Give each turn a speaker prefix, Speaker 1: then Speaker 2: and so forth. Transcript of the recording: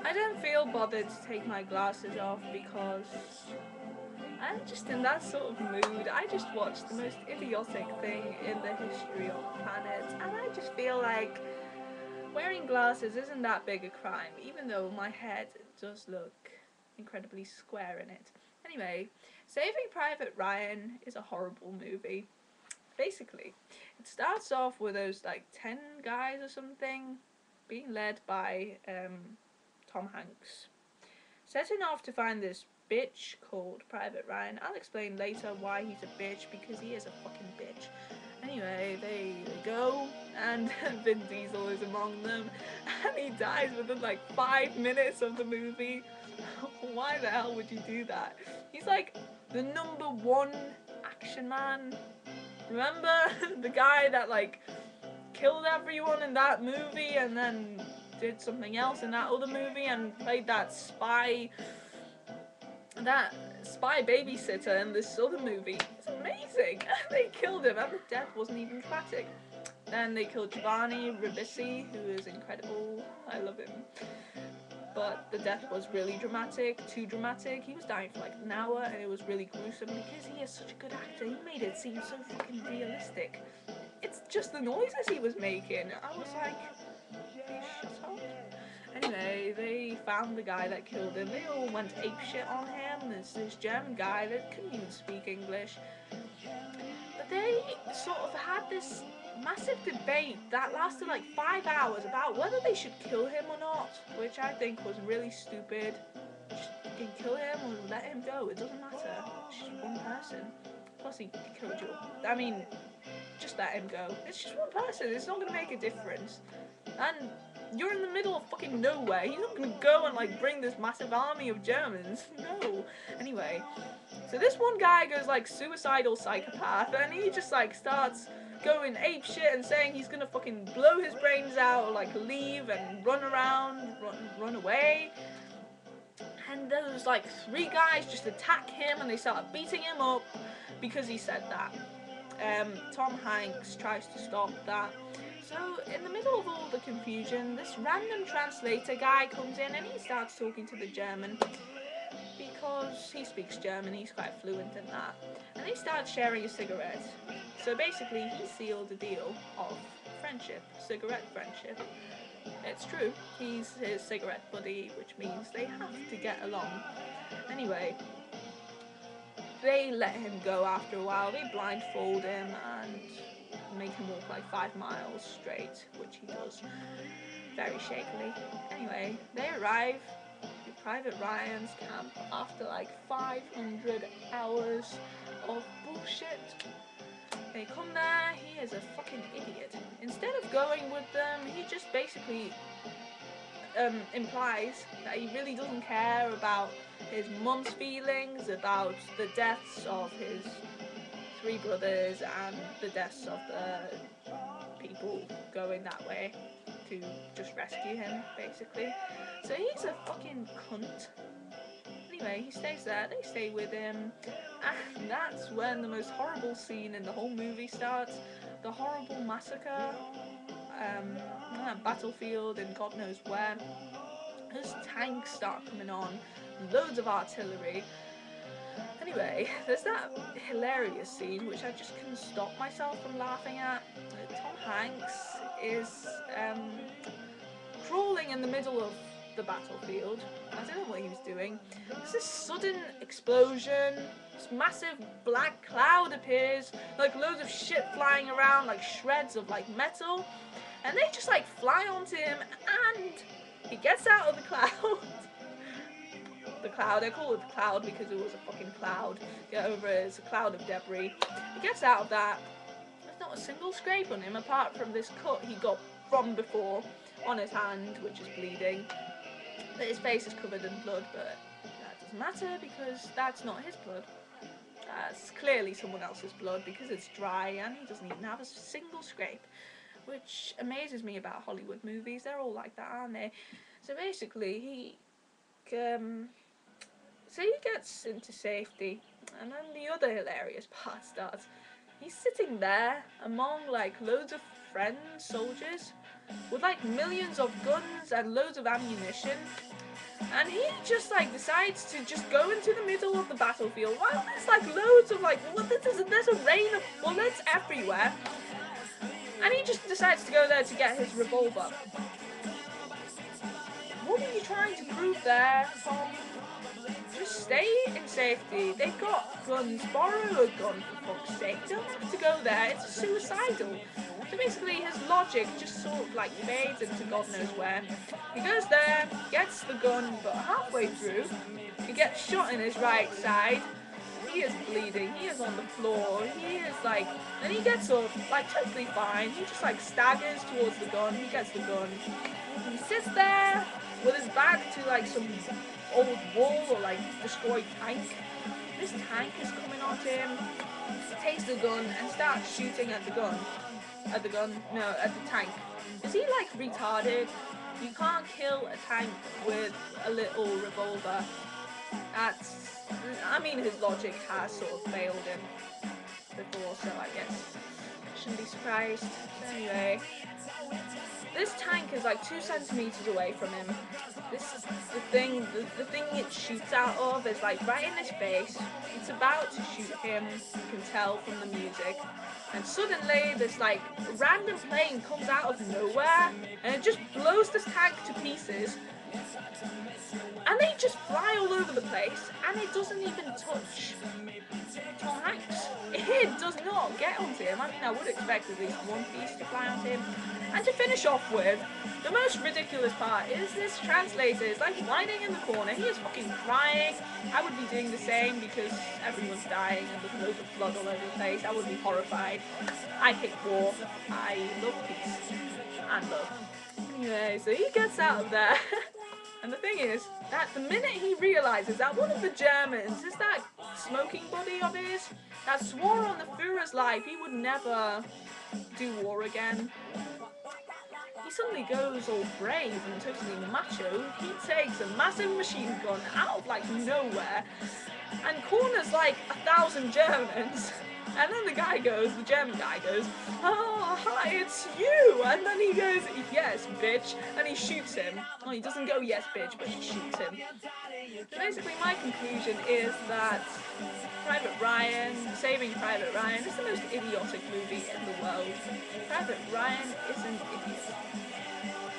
Speaker 1: I don't feel bothered to take my glasses off because I'm just in that sort of mood. I just watched the most idiotic thing in the history of the planet, and I just feel like wearing glasses isn't that big a crime, even though my head does look incredibly square in it. Anyway, Saving Private Ryan is a horrible movie. Basically, it starts off with those like 10 guys or something being led by Tom Hanks, setting off to find this bitch called Private Ryan. I'll explain later why he's a bitch, because he is a fucking bitch. Anyway, they go, and Vin Diesel is among them, and he dies within like 5 minutes of the movie. Why the hell would you do that? He's like the number one action man. Remember the guy that like killed everyone in that movie and then did something else in that other movie and played that spy babysitter in this other movie. It's amazing. They killed him and the death wasn't even dramatic. Then they killed Giovanni Ribisi, who is incredible. I love him. But the death was really dramatic, too dramatic. He was dying for like an hour and it was really gruesome because he is such a good actor. He made it seem so fucking realistic. It's just the noises he was making. I was like, shut up. Anyway, they found the guy that killed him. They all went apeshit on him. There's this German guy that couldn't even speak English. But they sort of had this massive debate that lasted like 5 hours about whether they should kill him or not, which I think was really stupid. Just fucking kill him or let him go. It doesn't matter. It's just one person. Plus he killed you. I mean, just let him go. It's just one person. It's not going to make a difference. And you're in the middle of fucking nowhere. He's not going to go and like bring this massive army of Germans. No. Anyway, so this one guy goes like suicidal psychopath, and he just like starts going ape shit and saying he's gonna fucking blow his brains out or like leave and run around, run away. And those like 3 guys just attack him and they start beating him up because he said that. Tom Hanks tries to stop that. So in the middle of all the confusion, this random translator guy comes in and he starts talking to the German because he speaks German, he's quite fluent in that. And they start sharing a cigarette. So basically he sealed a deal of friendship, cigarette friendship. It's true, he's his cigarette buddy, which means they have to get along. Anyway, they let him go after a while. They blindfold him and make him walk like 5 miles straight, which he does very shakily. Anyway, they arrive at Private Ryan's camp after like 500 hours of bullshit. They come there, he is a fucking idiot. Instead of going with them, he just basically implies that he really doesn't care about his mum's feelings, about the deaths of his 3 brothers and the deaths of the people going that way to just rescue him, basically. So he's a fucking cunt. Anyway, he stays there, they stay with him, and that's when the most horrible scene in the whole movie starts. The horrible massacre, battlefield and God knows where. As tanks start coming on, loads of artillery. Anyway, there's that hilarious scene which I just couldn't stop myself from laughing at. Tom Hanks is crawling in the middle of the battlefield. I don't know what he was doing. There's this sudden explosion. This massive black cloud appears, like loads of shit flying around, like shreds of like metal, and they just like fly onto him, and he gets out of the cloud. The cloud, I call it the cloud because it was a fucking cloud. Get over it, it's a cloud of debris. He gets out of that. There's not a single scrape on him apart from this cut he got from before on his hand, which is bleeding. His face is covered in blood, but that doesn't matter because that's not his blood. That's clearly someone else's blood because it's dry and he doesn't even have a single scrape, which amazes me about Hollywood movies. They're all like that, aren't they? So basically, he gets into safety, and then the other hilarious part starts. He's sitting there among like loads of friends, soldiers, with like millions of guns and loads of ammunition, And he just like decides to just go into the middle of the battlefield while there's like loads of like, there's a rain of bullets everywhere. And he just decides to go there to get his revolver. What were you trying to prove there, Tom? Just stay in safety. They've got guns. Borrow a gun for fuck's sake. You don't have to go there. It's suicidal. So basically his logic just sort of like fades into God knows where. He goes there, gets the gun, but halfway through, he gets shot in his right side. He is bleeding. He is on the floor. He is like, and he gets up, like totally fine. He just like staggers towards the gun. He gets the gun. He sits there with his back to like some old wall or like destroyed tank. This tank is coming on to him. Takes the gun and starts shooting at the gun. At the tank. Is he like retarded? You can't kill a tank with a little revolver. I mean, his logic has sort of failed him before, so I guess I shouldn't be surprised. So anyway, this tank is like 2 centimeters away from him. This is the thing it shoots out of is like right in his face. It's about to shoot him, you can tell from the music. And suddenly this like random plane comes out of nowhere and it just blows this tank to pieces. And they just fly all over the place and it doesn't even touch Tom Hanks. It does not get onto him. I mean, I would expect at least one piece to fly onto him. And to finish off with, the most ridiculous part is this translator is like whining in the corner. He is fucking crying. I would be doing the same because everyone's dying and there's loads of blood all over the place. I would be horrified. I hate war. I love peace and love. Anyway, so he gets out of there. And the thing is, that the minute he realizes that one of the Germans is that smoking buddy of his that swore on the Führer's life he would never do war again, he suddenly goes all brave and totally macho. He takes a massive machine gun out of like nowhere and corners like 1,000 Germans. And then the German guy goes, "Oh, hi, it's you!" And then he goes, "Yes, bitch," and he shoots him. Oh, he doesn't go, "Yes, bitch," but he shoots him. Basically, my conclusion is that Saving Private Ryan is the most idiotic movie in the world. Private Ryan is an idiot.